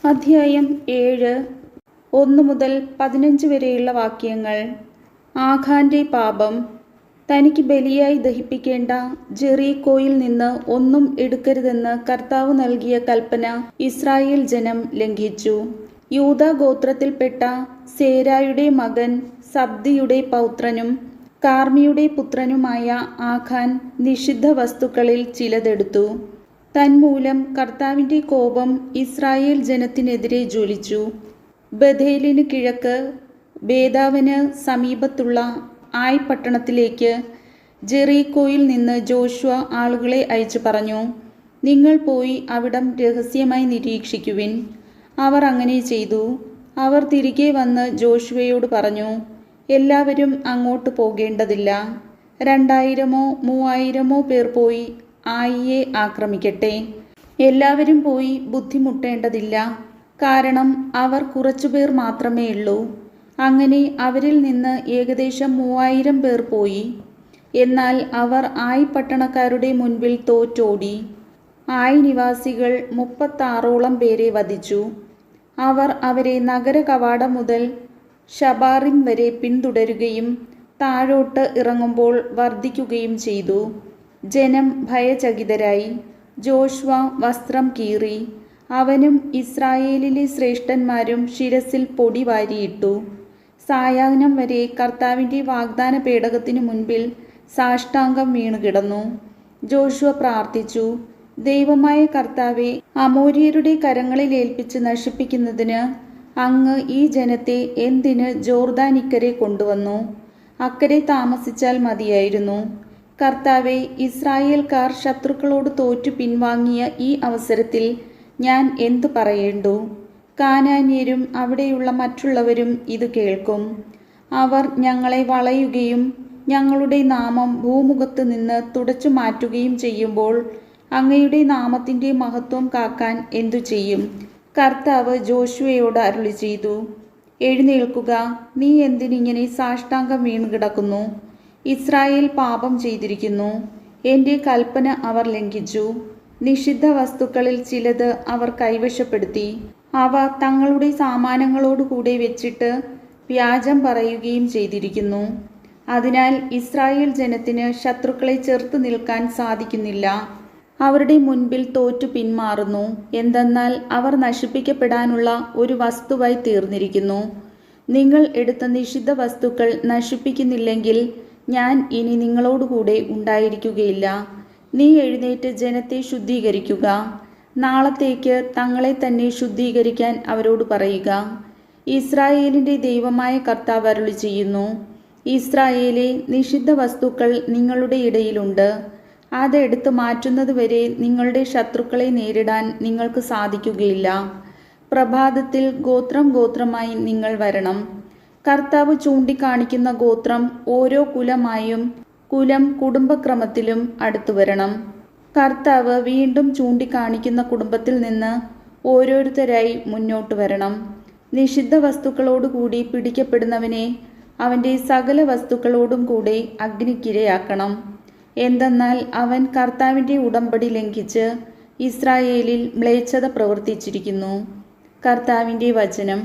അധ്യായം 7 1 മുതൽ 15 വരെയുള്ള വാക്യങ്ങൾ. ആഖാന്റെ പാപം. തനിക്ക് ബലിയായി ദഹിപ്പിക്കേണ്ട ജെറീക്കോയിൽ നിന്ന് ഒന്നും എടുക്കരുതെന്ന് കർത്താവ് നൽകിയ കൽപ്പന ഇസ്രായേൽ ജനം ലംഘിച്ചു. യൂദാ ഗോത്രത്തിൽപ്പെട്ട സേരായുടെ മകൻ സബ്ദിയുടെ പൗത്രനും കാർമിയുടെ പുത്രനുമായ ആഖാൻ നിഷിദ്ധ വസ്തുക്കളിൽ ചിലതെടുത്തു. തന്മൂലം കർത്താവിൻ്റെ കോപം ഇസ്രായേൽ ജനത്തിനെതിരെ ജ്വലിച്ചു. ബഥേലിന് കിഴക്ക് ബേതാവിന് സമീപത്തുള്ള ആയ് പട്ടണത്തിലേക്ക് ജെറീക്കോയിൽ നിന്ന് ജോഷുവ ആളുകളെ അയച്ചു പറഞ്ഞു, നിങ്ങൾ പോയി അവിടം രഹസ്യമായി നിരീക്ഷിക്കുവിൻ. അവർ അങ്ങനെ ചെയ്തു. അവർ തിരികെ വന്ന് ജോഷുവയോട് പറഞ്ഞു, എല്ലാവരും അങ്ങോട്ട് പോകേണ്ടതില്ല. 2000-3000 പേർ പോയി ആയിയെ ആക്രമിക്കട്ടെ. എല്ലാവരും പോയി ബുദ്ധിമുട്ടേണ്ടതില്ല, കാരണം അവർ കുറച്ചുപേർ മാത്രമേ ഉള്ളൂ. അങ്ങനെ അവരിൽ നിന്ന് ഏകദേശം 3000 പേർ പോയി. എന്നാൽ അവർ ആയ് പട്ടണക്കാരുടെ മുൻപിൽ തോറ്റോടി. ആയ് നിവാസികൾ 36ഓളം പേരെ വധിച്ചു. അവർ അവരെ നഗര കവാടം മുതൽ ശബാറിം വരെ പിന്തുടരുകയും താഴോട്ട് ഇറങ്ങുമ്പോൾ വർദ്ധിക്കുകയും ചെയ്തു. ജനം ഭയചകിതരായി. ജോഷുവ വസ്ത്രം കീറി. അവനും ഇസ്രായേലിലെ ശ്രേഷ്ഠന്മാരും ശിരസിൽ പൊടി വാരിയിട്ടു. സായാഹ്നം വരെ കർത്താവിൻ്റെ വാഗ്ദാന പേടകത്തിനു മുൻപിൽ സാഷ്ടാംഗം വീണുകിടന്നു. ജോഷുവ പ്രാർത്ഥിച്ചു, ദൈവമായ കർത്താവെ, അമോര്യരുടെ കരങ്ങളിൽ ഏൽപ്പിച്ച് നശിപ്പിക്കുന്നതിന് അങ്ങ് ഈ ജനത്തെ എന്തിന് ജോർദാനിക്കരെ കൊണ്ടുവന്നു? അക്കരെ താമസിച്ചാൽ മതിയായിരുന്നു. കർത്താവെ, ഇസ്രായേൽക്കാർ ശത്രുക്കളോട് തോറ്റു പിൻവാങ്ങിയ ഈ അവസരത്തിൽ ഞാൻ എന്തു പറയേണ്ടു? കാനാന്യരും അവിടെയുള്ള മറ്റുള്ളവരും ഇത് കേൾക്കും. അവർ ഞങ്ങളെ വളയുകയും ഞങ്ങളുടെ നാമം ഭൂമുഖത്ത് നിന്ന് തുടച്ചു മാറ്റുകയും ചെയ്യുമ്പോൾ അങ്ങയുടെ നാമത്തിൻ്റെ മഹത്വം കാക്കാൻ എന്തു ചെയ്യും? കർത്താവ് ജോഷുവയോട് അരുളി ചെയ്തു, എഴുന്നേൽക്കുക, നീ എന്തിനിങ്ങനെ സാഷ്ടാംഗം വീണുകിടക്കുന്നു? ഇസ്രായേൽ പാപം ചെയ്തിരിക്കുന്നു. എൻ്റെ കൽപ്പന അവർ ലംഘിച്ചു. നിഷിദ്ധ വസ്തുക്കളിൽ ചിലത് അവർ കൈവശപ്പെടുത്തി. അവ തങ്ങളുടെ സാമാനങ്ങളോടുകൂടെ വെച്ചിട്ട് വ്യാജം പറയുകയും ചെയ്തിരിക്കുന്നു. അതിനാൽ ഇസ്രായേൽ ജനത്തിന് ശത്രുക്കളെ ചെറുത്തു നിൽക്കാൻ സാധിക്കുന്നില്ല. അവരുടെ മുൻപിൽ തോറ്റു പിന്മാറുന്നു. എന്തെന്നാൽ അവർ നശിപ്പിക്കപ്പെടാനുള്ള ഒരു വസ്തുവായി തീർന്നിരിക്കുന്നു. നിങ്ങൾ എടുത്ത നിഷിദ്ധ വസ്തുക്കൾ നശിപ്പിക്കുന്നില്ലെങ്കിൽ ഞാൻ ഇനി നിങ്ങളോടുകൂടെ ഉണ്ടായിരിക്കുകയില്ല. നീ എഴുന്നേറ്റ് ജനത്തെ ശുദ്ധീകരിക്കുക. നാളത്തേക്ക് തങ്ങളെ തന്നെ ശുദ്ധീകരിക്കാൻ അവരോട് പറയുക. ഇസ്രായേലിൻ്റെ ദൈവമായ കർത്താവ് അരുളി ചെയ്യുന്നു, ഇസ്രായേലെ, നിഷിദ്ധ വസ്തുക്കൾ നിങ്ങളുടെ ഇടയിലുണ്ട്. അതെടുത്ത് മാറ്റുന്നതുവരെ നിങ്ങളുടെ ശത്രുക്കളെ നേരിടാൻ നിങ്ങൾക്ക് സാധിക്കുകയില്ല. പ്രഭാതത്തിൽ ഗോത്രം ഗോത്രമായി നിങ്ങൾ വരണം. കർത്താവ് ചൂണ്ടിക്കാണിക്കുന്ന ഗോത്രം ഓരോ കുലമായും കുലം കുടുംബക്രമത്തിലും അടുത്തു വരണം. കർത്താവ് വീണ്ടും ചൂണ്ടിക്കാണിക്കുന്ന കുടുംബത്തിൽ നിന്ന് ഓരോരുത്തരായി മുന്നോട്ട് വരണം. നിഷിദ്ധ വസ്തുക്കളോടുകൂടി പിടിക്കപ്പെടുന്നവനെ അവൻ്റെ സകല വസ്തുക്കളോടും കൂടെ അഗ്നിക്കിരയാക്കണം. എന്തെന്നാൽ അവൻ കർത്താവിൻ്റെ ഉടമ്പടി ലംഘിച്ച് ഇസ്രായേലിൽ മ്ലേച്ഛത പ്രവർത്തിച്ചിരിക്കുന്നു. കർത്താവിൻ്റെ വചനം.